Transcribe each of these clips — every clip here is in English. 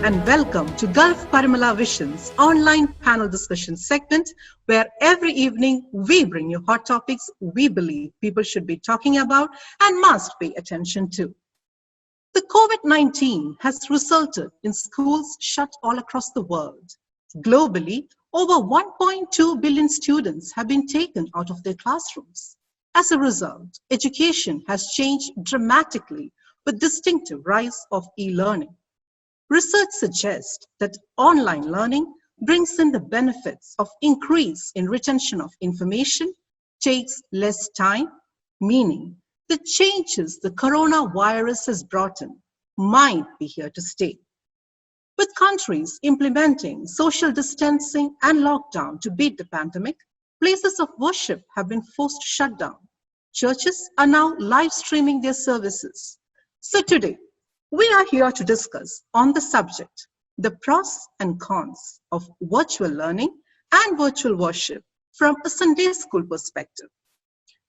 and welcome to Gulf Parumala Vision's online panel discussion segment, where every evening we bring you hot topics we believe people should be talking about and must pay attention to. The COVID-19 has resulted in schools shut all across the world. Globally, over 1.2 billion students have been taken out of their classrooms. As a result, education has changed dramatically with distinctive rise of e-learning. Research suggests that online learning brings in the benefits of increase in retention of information, takes less time, meaning the changes the coronavirus has brought in might be here to stay. With countries implementing social distancing and lockdown to beat the pandemic, places of worship have been forced to shut down. Churches are now live streaming their services. So today, we are here to discuss on the subject, the pros and cons of virtual learning and virtual worship from a Sunday school perspective.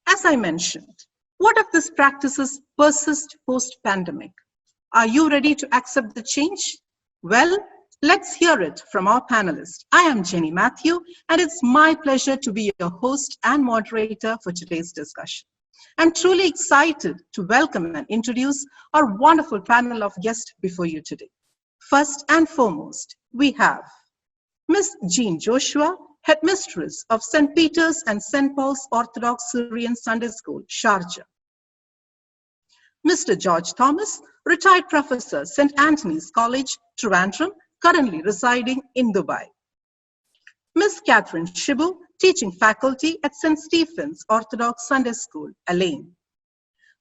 As I mentioned, what if these practices persist post-pandemic? Are you ready to accept the change? Well, let's hear it from our panelists. I am Jeny Mathew, and it's my pleasure to be your host and moderator for today's discussion. I'm truly excited to welcome and introduce our wonderful panel of guests before you today. First and foremost, we have Ms. Jean Joshua, Headmistress of St. Peter's and St. Paul's Orthodox Syrian Sunday School, Sharjah. Mr. George Thomas, retired professor, St. Anthony's College, Trivandrum, currently residing in Dubai. Ms. Catherine Shibu, teaching faculty at St. Stephen's Orthodox Sunday School, Elaine.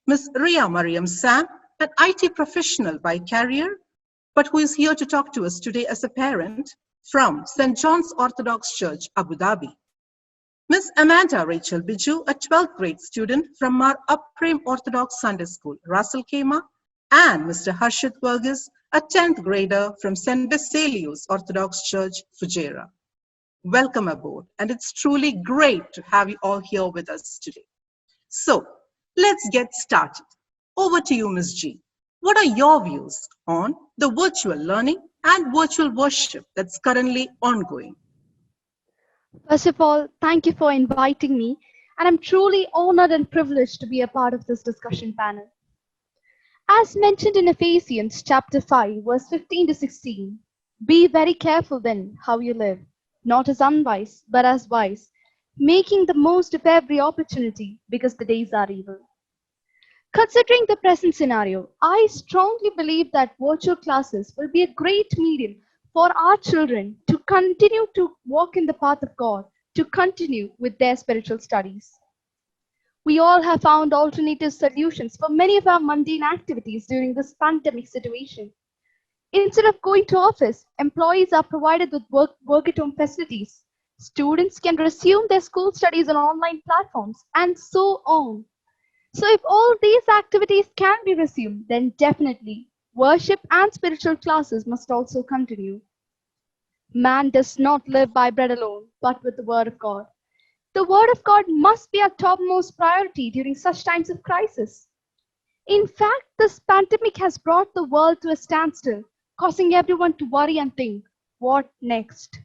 Ms. Ria Mariam Sam, an IT professional by career, but who is here to talk to us today as a parent from St. John's Orthodox Church, Abu Dhabi. Ms. Amanda Rachel Biju, a 12th grade student from Mar Upprem Orthodox Sunday School, Ras Al Khaimah, and Mr. Harshit Varghese, a 10th grader from St. Basilius Orthodox Church, Fujairah. Welcome aboard, and it's truly great to have you all here with us today. So, let's get started. Over to you, Ms. G. What are your views on the virtual learning and virtual worship that's currently ongoing? First of all, thank you for inviting me, and I'm truly honored and privileged to be a part of this discussion panel. As mentioned in Ephesians chapter 5, verse 15 to 16, be very careful then how you live, not as unwise, but as wise, making the most of every opportunity because the days are evil. Considering the present scenario, I strongly believe that virtual classes will be a great medium for our children to continue to walk in the path of God, to continue with their spiritual studies. We all have found alternative solutions for many of our mundane activities during this pandemic situation. Instead of going to office, employees are provided with work-at-home facilities. Students can resume their school studies on online platforms, and so on. So if all these activities can be resumed, then definitely worship and spiritual classes must also continue. Man does not live by bread alone, but with the word of God. The word of God must be our topmost priority during such times of crisis. In fact, this pandemic has brought the world to a standstill, causing everyone to worry and think, what next?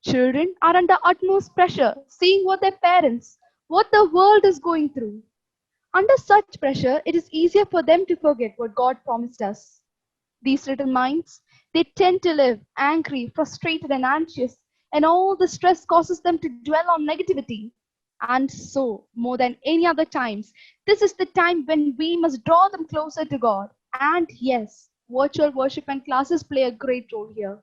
Children are under utmost pressure, seeing what their parents, what the world is going through. Under such pressure, it is easier for them to forget what God promised us. These little minds, they tend to live angry, frustrated, and anxious, and all the stress causes them to dwell on negativity. And so, more than any other times, this is the time when we must draw them closer to God. And yes, virtual worship and classes play a great role here.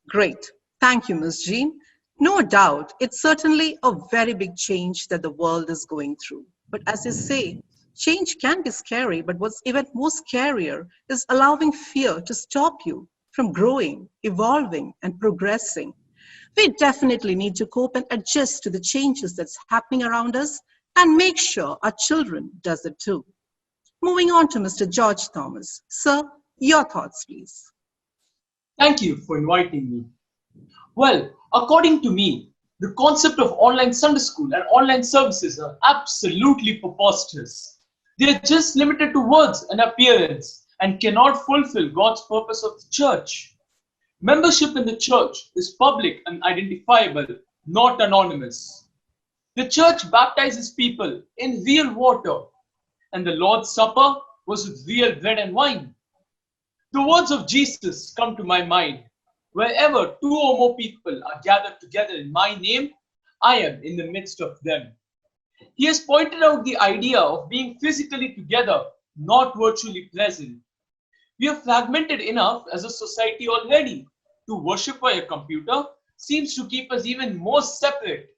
Great. Thank you, Ms. Jean. No doubt, it's certainly a very big change that the world is going through. But as you say, change can be scary, but what's even more scarier is allowing fear to stop you from growing, evolving, and progressing. We definitely need to cope and adjust to the changes that's happening around us and make sure our children does it too. Moving on to Mr. George Thomas. Sir, your thoughts, please. Thank you for inviting me. Well, according to me, the concept of online Sunday school and online services are absolutely preposterous. They are just limited to words and appearance and cannot fulfill God's purpose of the church. Membership in the church is public and identifiable, not anonymous. The church baptizes people in real water, and the Lord's Supper was with real bread and wine. The words of Jesus come to my mind. Wherever two or more people are gathered together in my name, I am in the midst of them. He has pointed out the idea of being physically together, not virtually present. We are fragmented enough as a society already. To worship by a computer seems to keep us even more separate.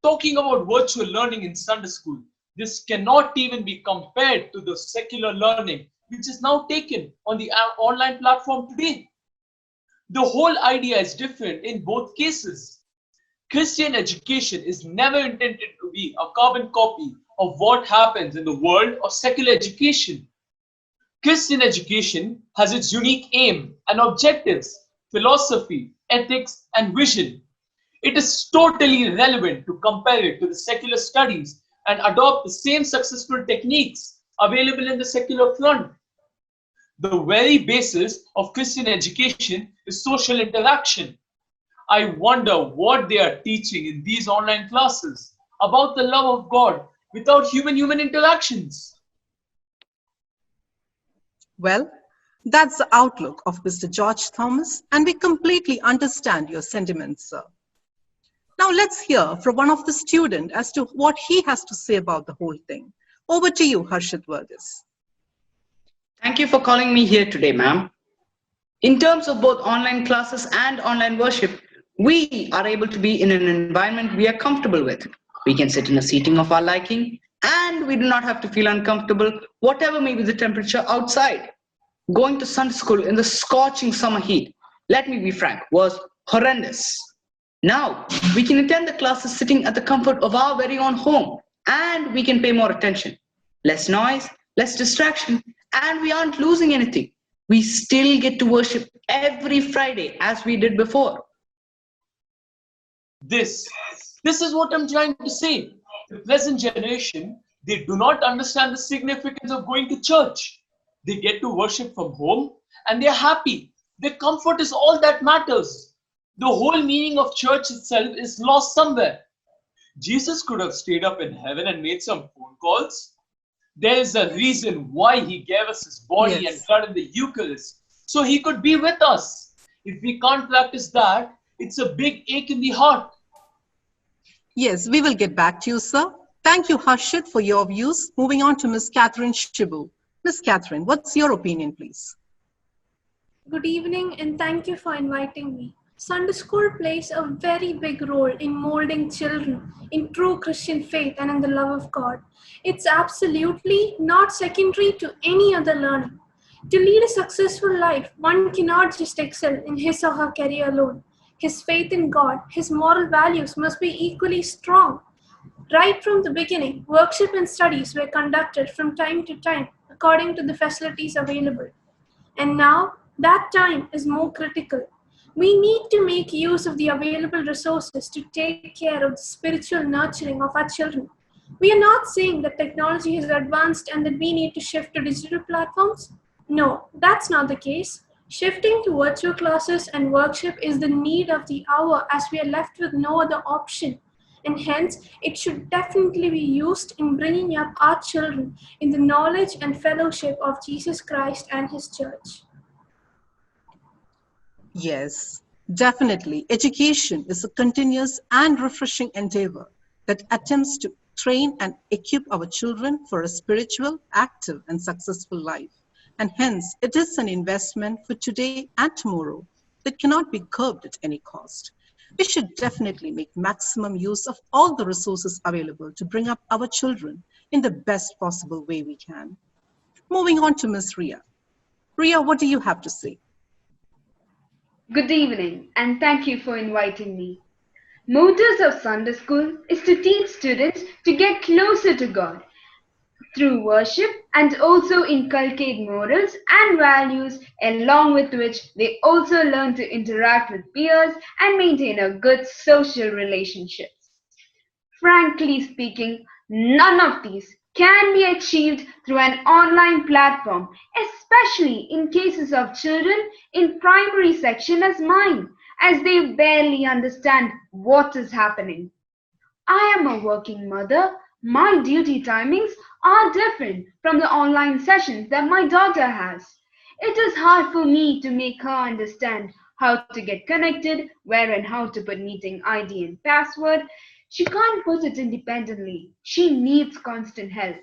Talking about virtual learning in Sunday school, this cannot even be compared to the secular learning which is now taken on the online platform today. The whole idea is different in both cases. Christian education is never intended to be a carbon copy of what happens in the world of secular education. Christian education has its unique aim and objectives, philosophy, ethics, and vision. It is totally irrelevant to compare it to the secular studies and adopt the same successful techniques available in the secular front. The very basis of Christian education is social interaction. I wonder what they are teaching in these online classes about the love of God without human interactions. Well, that's the outlook of Mr. George Thomas, and we completely understand your sentiments, sir. Now let's hear from one of the students as to what he has to say about the whole thing. Over to you, Harshit Verghese. Thank you for calling me here today, ma'am. In terms of both online classes and online worship, we are able to be in an environment we are comfortable with. We can sit in a seating of our liking, and we do not have to feel uncomfortable, whatever may be the temperature outside. Going to Sunday school in the scorching summer heat, let me be frank, was horrendous. Now, we can attend the classes sitting at the comfort of our very own home, and we can pay more attention. Less noise, less distraction, and we aren't losing anything. We still get to worship every Friday as we did before. This is what I'm trying to say. The present generation, they do not understand the significance of going to church. They get to worship from home and they're happy. Their comfort is all that matters. The whole meaning of church itself is lost somewhere. Jesus could have stayed up in heaven and made some phone calls. There is a reason why he gave us his body and blood in the Eucharist, so he could be with us. If we can't practice that, it's a big ache in the heart. Yes, we will get back to you, sir. Thank you, Harshit, for your views. Moving on to Ms. Catherine Shibu. Ms. Catherine, what's your opinion, please? Good evening, and thank you for inviting me. Sunday school plays a very big role in molding children in true Christian faith and in the love of God. It's absolutely not secondary to any other learning. To lead a successful life, one cannot just excel in his or her career alone. His faith in God, his moral values must be equally strong. Right from the beginning, worship and studies were conducted from time to time according to the facilities available. And now, that time is more critical. We need to make use of the available resources to take care of the spiritual nurturing of our children. We are not saying that technology has advanced and that we need to shift to digital platforms. No, that's not the case. Shifting to virtual classes and worship is the need of the hour as we are left with no other option. And hence, it should definitely be used in bringing up our children in the knowledge and fellowship of Jesus Christ and his church. Yes, definitely. Education is a continuous and refreshing endeavor that attempts to train and equip our children for a spiritual, active, and successful life. And hence, it is an investment for today and tomorrow that cannot be curbed at any cost. We should definitely make maximum use of all the resources available to bring up our children in the best possible way we can. Moving on to Ms. Ria. Ria, what do you have to say? Good evening, and thank you for inviting me. Motives of Sunday School is to teach students to get closer to God through worship and also inculcate morals and values, along with which they also learn to interact with peers and maintain a good social relationships. Frankly speaking, none of these can be achieved through an online platform, especially in cases of children in primary section as mine, as they barely understand what is happening. I am a working mother. My duty timings are different from the online sessions that my daughter has. It is hard for me to make her understand how to get connected, where and how to put meeting ID and password. She can't put it independently. She needs constant help.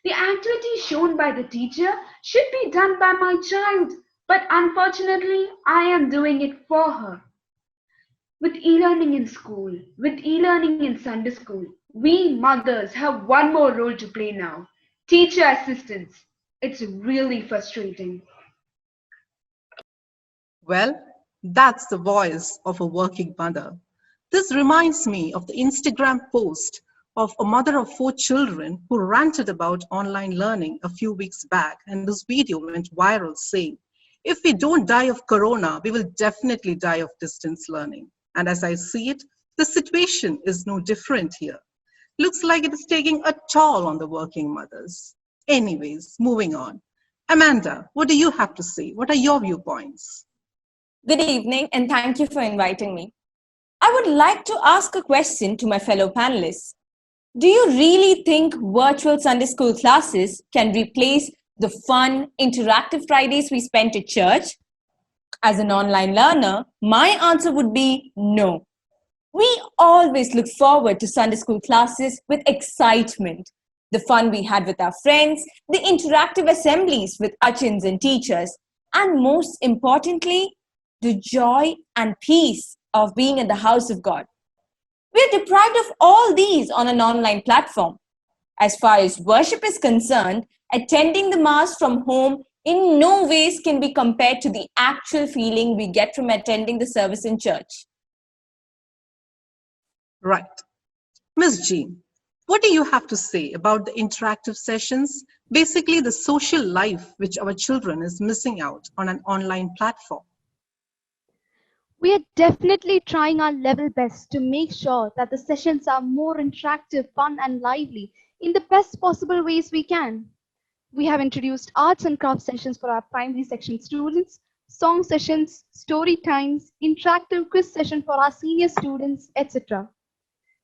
The activity shown by the teacher should be done by my child, but unfortunately, I am doing it for her. With e-learning in school, with e-learning in Sunday school, we mothers have one more role to play now. Teacher assistants. It's really frustrating. Well, that's the voice of a working mother. This reminds me of the Instagram post of a mother of 4 children who ranted about online learning a few weeks back, and this video went viral saying, "If we don't die of corona, we will definitely die of distance learning." And as I see it, the situation is no different here. Looks like it is taking a toll on the working mothers. Anyways, moving on. Amanda, what do you have to say? What are your viewpoints? Good evening, and thank you for inviting me. I would like to ask a question to my fellow panelists. Do you really think virtual Sunday school classes can replace the fun, interactive Fridays we spent at church? As an online learner, my answer would be no. We always look forward to Sunday school classes with excitement. The fun we had with our friends, the interactive assemblies with urchins and teachers, and most importantly, the joy and peace of being in the house of God. We're deprived of all these on an online platform. As far as worship is concerned, attending the Mass from home in no ways can be compared to the actual feeling we get from attending the service in church. Right. Ms. Jean, what do you have to say about the interactive sessions, basically the social life which our children is missing out on an online platform? We are definitely trying our level best to make sure that the sessions are more interactive, fun, and lively in the best possible ways we can. We have introduced arts and craft sessions for our primary section students, song sessions, story times, interactive quiz session for our senior students, etc.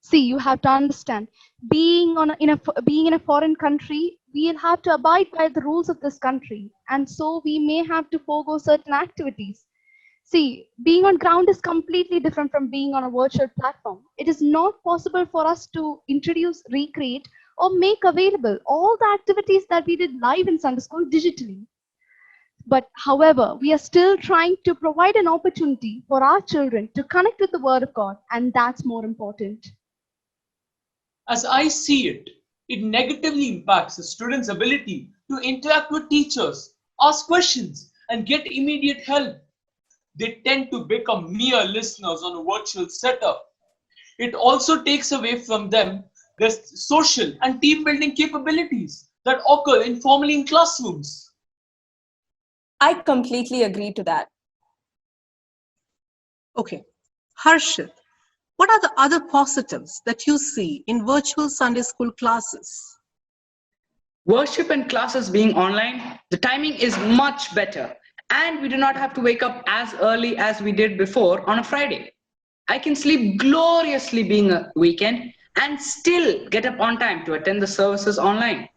See, you have to understand, being in a foreign country, we'll have to abide by the rules of this country, and so we may have to forego certain activities. See, being on ground is completely different from being on a virtual platform. It is not possible for us to introduce, recreate, or make available all the activities that we did live in Sunday school digitally. But however, we are still trying to provide an opportunity for our children to connect with the Word of God, and that's more important. As I see it, it negatively impacts the students' ability to interact with teachers, ask questions, and get immediate help. They tend to become mere listeners on a virtual setup. It also takes away from them their social and team building capabilities that occur informally in classrooms. I completely agree to that. Okay. Harshit, what are the other positives that you see in virtual Sunday school classes? Worship and classes being online, the timing is much better, and we do not have to wake up as early as we did before on a Friday. I can sleep gloriously being a weekend and still get up on time to attend the services online.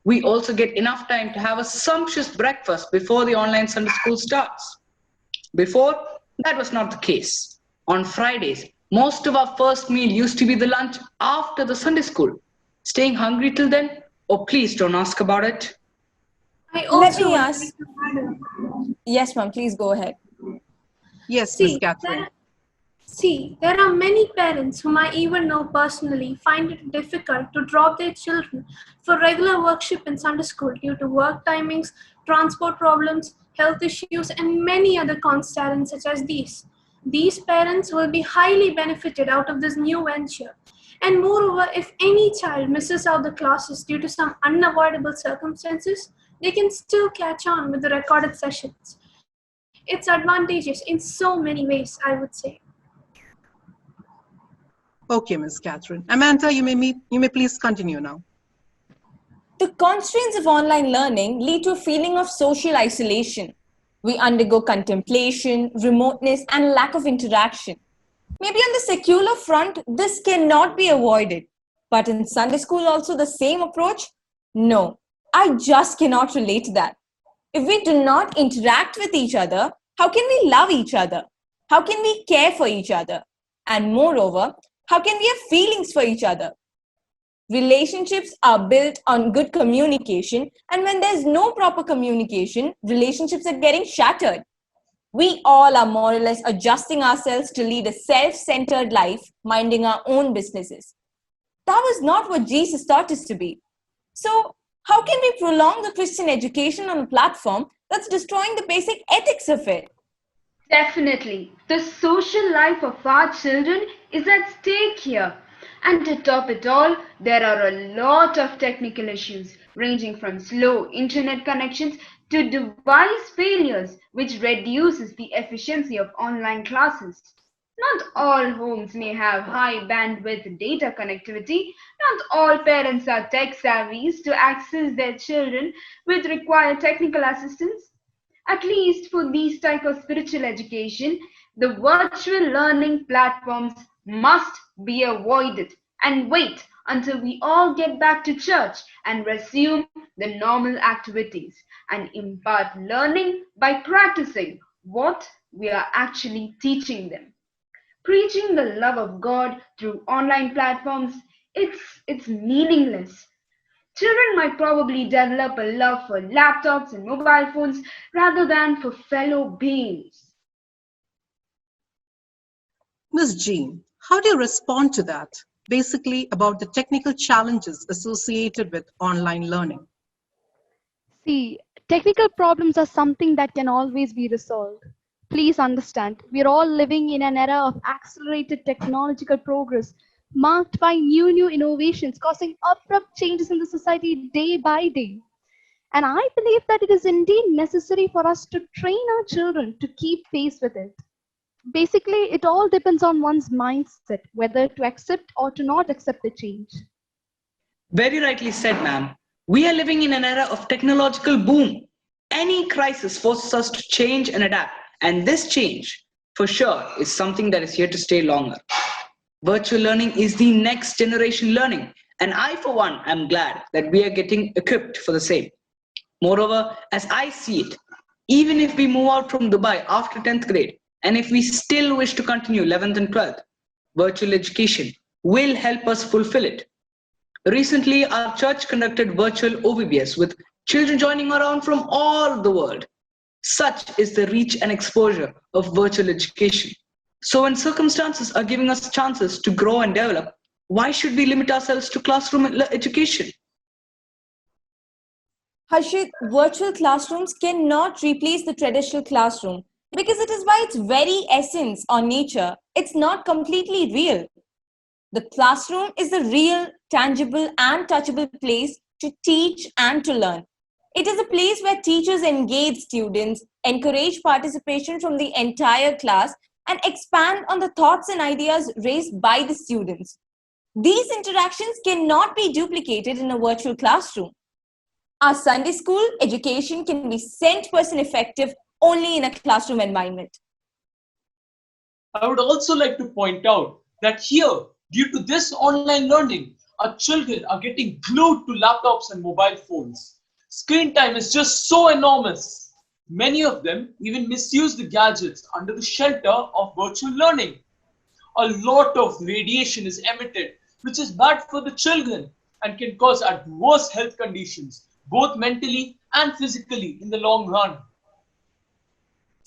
We also get enough time to have a sumptuous breakfast before the online Sunday school starts. Before, that was not the case. On Fridays, most of our first meal used to be the lunch after the Sunday school. Staying hungry till then? Oh, please don't ask about it. I Let also me would ask. like to add Yes, ma'am, please go ahead. Yes, Ms. See, Catherine. there are many parents whom I even know personally find it difficult to drop their children for regular worship in Sunday school due to work timings, transport problems, health issues, and many other concerns such as these. These parents will be highly benefited out of this new venture. And moreover, if any child misses out the classes due to some unavoidable circumstances, they can still catch on with the recorded sessions. It's advantageous in so many ways, I would say. Okay, Ms. Catherine. Amanda, you may please continue now. The constraints of online learning lead to a feeling of social isolation. We undergo contemplation, remoteness, and lack of interaction. Maybe on the secular front, this cannot be avoided. But in Sunday school also the same approach? No, I just cannot relate to that. If we do not interact with each other, how can we love each other? How can we care for each other? And moreover, how can we have feelings for each other? Relationships are built on good communication, and when there's no proper communication, relationships are getting shattered. We all are more or less adjusting ourselves to lead a self-centered life, minding our own businesses. That was not what Jesus taught us to be. So, how can we prolong the Christian education on a platform that's destroying the basic ethics of it? Definitely. The social life of our children is at stake here. And to top it all, there are a lot of technical issues, ranging from slow internet connections to device failures, which reduces the efficiency of online classes. Not all homes may have high bandwidth data connectivity. Not all parents are tech savvy to access their children with required technical assistance. At least for these type of spiritual education, the virtual learning platforms must be avoided and wait until we all get back to church and resume the normal activities and impart learning by practicing what we are actually teaching them. Preaching the love of God through online platforms, it's meaningless. Children might probably develop a love for laptops and mobile phones rather than for fellow beings. Ms. Jean, how do you respond to that? Basically, about the technical challenges associated with online learning. See, technical problems are something that can always be resolved. Please understand, we're all living in an era of accelerated technological progress, marked by new innovations, causing abrupt changes in the society day by day. And I believe that it is indeed necessary for us to train our children to keep pace with it. Basically, it all depends on one's mindset, whether to accept or to not accept the change. Very rightly said, ma'am. We are living in an era of technological boom. Any crisis forces us to change and adapt. And this change, for sure, is something that is here to stay longer. Virtual learning is the next generation learning. And I, for one, am glad that we are getting equipped for the same. Moreover, as I see it, even if we move out from Dubai after 10th grade, and if we still wish to continue 11th and 12th, virtual education will help us fulfill it. Recently, our church conducted virtual OVBS with children joining around from all the world. Such is the reach and exposure of virtual education. So when circumstances are giving us chances to grow and develop, why should we limit ourselves to classroom education? Harshit, virtual classrooms cannot replace the traditional classroom because it is by its very essence or nature, it's not completely real. The classroom is the real, tangible and touchable place to teach and to learn. It is a place where teachers engage students, encourage participation from the entire class, and expand on the thoughts and ideas raised by the students. These interactions cannot be duplicated in a virtual classroom. Our Sunday school education can be 100% effective only in a classroom environment. I would also like to point out that here, due to this online learning, our children are getting glued to laptops and mobile phones. Screen time is just so enormous. Many of them even misuse the gadgets under the shelter of virtual learning. A lot of radiation is emitted, which is bad for the children and can cause adverse health conditions, both mentally and physically in the long run.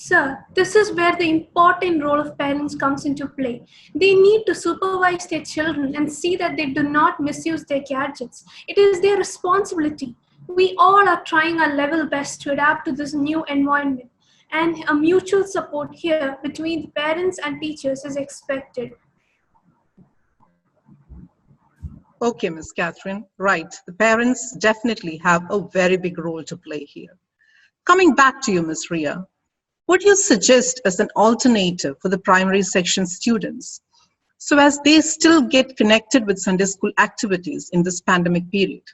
Sir, this is where the important role of parents comes into play. They need to supervise their children and see that they do not misuse their gadgets. It is their responsibility. We all are trying our level best to adapt to this new environment, and a mutual support here between the parents and teachers is expected. Okay, Ms. Catherine, right. The parents definitely have a very big role to play here. Coming back to you, Ms. Ria, what do you suggest as an alternative for the primary section students so as they still get connected with Sunday school activities in this pandemic period?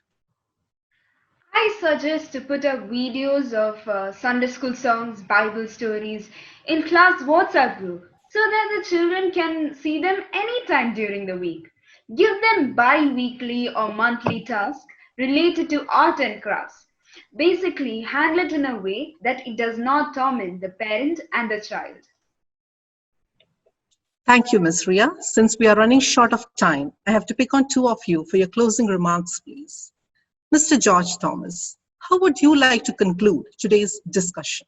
I suggest to put up videos of Sunday school songs, Bible stories in class WhatsApp group so that the children can see them anytime during the week. Give them bi-weekly or monthly tasks related to art and crafts. Basically, handle it in a way that it does not torment the parent and the child. Thank you, Ms. Ria. Since we are running short of time, I have to pick on two of you for your closing remarks, please. Mr. George Thomas, how would you like to conclude today's discussion?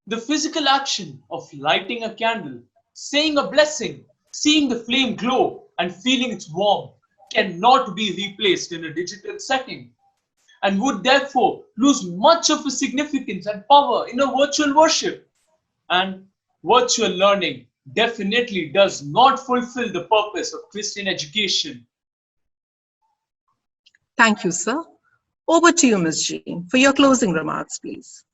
The physical action of lighting a candle, saying a blessing, seeing the flame glow, and feeling its warmth cannot be replaced in a digital setting, and would therefore lose much of its significance and power in a virtual worship. And virtual learning definitely does not fulfill the purpose of Christian education. Thank you, sir. Over to you, Ms. Jean, for your closing remarks, please.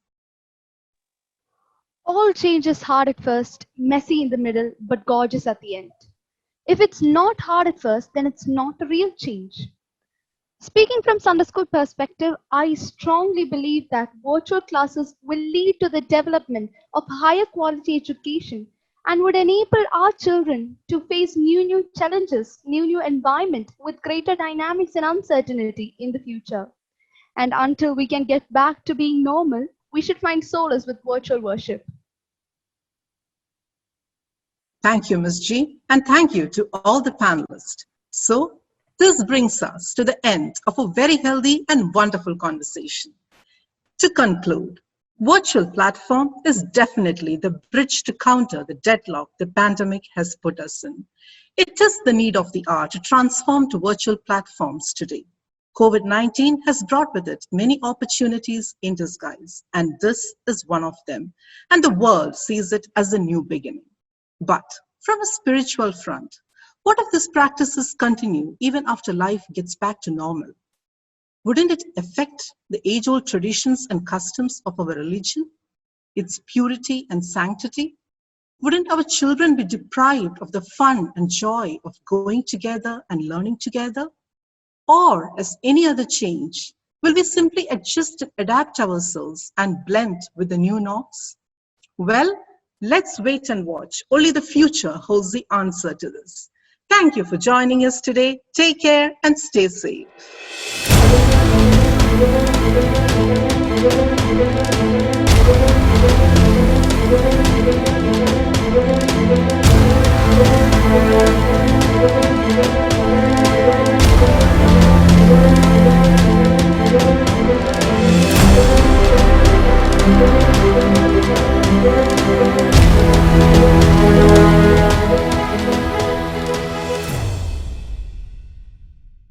All change is hard at first, messy in the middle, but gorgeous at the end. If it's not hard at first, then it's not a real change. Speaking from Sunday school perspective, I strongly believe that virtual classes will lead to the development of higher quality education and would enable our children to face new challenges, new environment with greater dynamics and uncertainty in the future. And until we can get back to being normal, we should find solace with virtual worship. Thank you, Ms. G, and thank you to all the panelists. So, this brings us to the end of a very healthy and wonderful conversation. To conclude, virtual platform is definitely the bridge to counter the deadlock the pandemic has put us in. It is the need of the hour to transform to virtual platforms today. COVID-19 has brought with it many opportunities in disguise, and this is one of them. And the world sees it as a new beginning. But from a spiritual front, what if these practices continue even after life gets back to normal? Wouldn't it affect the age-old traditions and customs of our religion, its purity and sanctity? Wouldn't our children be deprived of the fun and joy of going together and learning together? Or, as any other change, will we simply adjust and adapt ourselves and blend with the new norms? Well, let's wait and watch. Only the future holds the answer to this. Thank you for joining us today. Take care and stay safe.